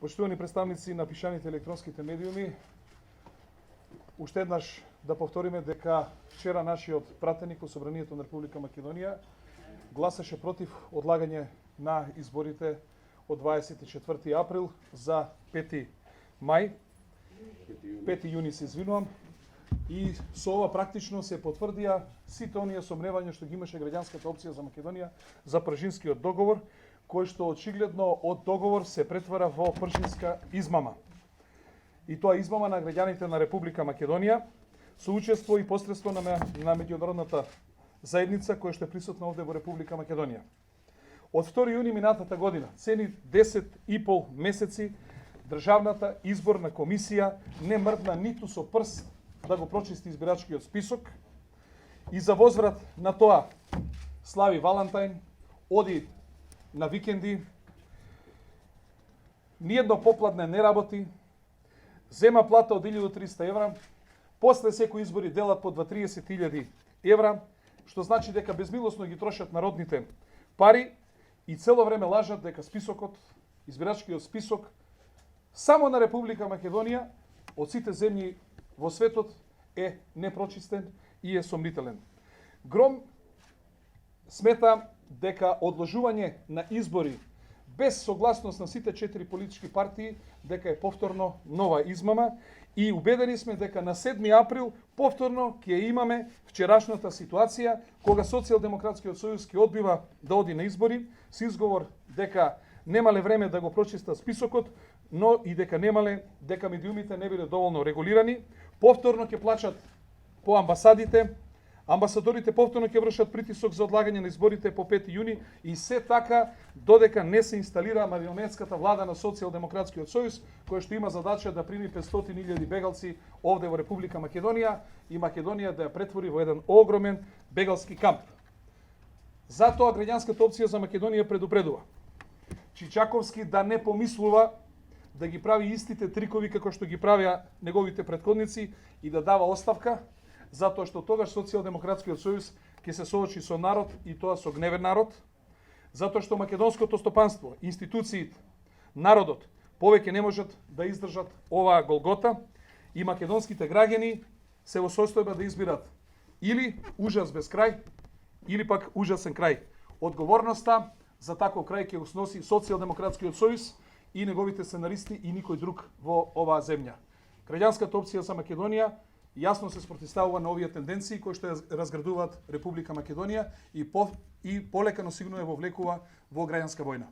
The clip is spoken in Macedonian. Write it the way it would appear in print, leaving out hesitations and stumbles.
Поштовани представници на пишаните електронските медиуми, уште еднаш да повториме дека вчера нашиот пратеник во Собранието на Република Македонија гласаше против одлагање на изборите од 24 април за 5 мај, 5 јуни се извинувам, и со ова практично се потврдија сите оние сомневања што ги имаше граѓанската опција за Македонија за Пршинскиот договор, кој што очигледно од договор се претвара во пршинска измама. И тоа измама на граѓаните на Република Македонија со учество и посредство на меѓународната заедница која што е присутна овде во Република Македонија. Од 2 јуни минатата година, цени 10,5 месеци, Државната изборна комисија не мрдна ниту со прст да го прочисти избирачкиот список и за возврат на тоа слави Валентајн, оди на викенди, ниедно попладне не работи, зема плата од 1300 евра, после секои избори делат по 30.000 евра, што значи дека безмилосно ги трошат народните пари и цело време лажат дека списокот, избирачкиот список, само на Република Македонија од сите земји во светот е непрочистен и е сомнителен. Гром смета дека одложување на избори без согласност на сите 4 политички партии дека е повторно нова измама и убедени сме дека на 7 април повторно ќе имаме вчерашната ситуација кога Социјалдемократскиот сојуз ќе одбива да оди на избори со изговор дека немале време да го прочиста списокот, но и дека медиумите не биле доволно регулирани, повторно ќе плачат по амбасадите, амбасадорите повторно ќе вршат притисок за одлагање на изборите по 5 јуни и се така додека не се инсталира марионетската влада на Социјалдемократскиот сојуз, која што има задача да прими 500.000 бегалци овде во Република Македонија и Македонија да ја претвори во еден огромен бегалски камп. Затоа граѓанската опција за Македонија предупредува Чичаковски да не помислува да ги прави истите трикови како што ги правеа неговите претходници и да дава оставка, затоа што тогаш Социјалдемократскиот сојуз ќе се соочи со народ и тоа со гневен народ, затоа што македонското стопанство, институциите, народот повеќе не можат да издржат оваа голгота и македонските граѓани се во состојба да избират или ужас без крај, или пак ужасен крај. Одговорноста за таков крај ќе го сноси Социјалдемократскиот сојуз и неговите сценаристи и никој друг во оваа земја. Граѓанската опција за Македонија јасно се спротивставува на овие тенденции кои што разградуваат Република Македонија и полека но сигурно ја вовлекува во граѓанска војна.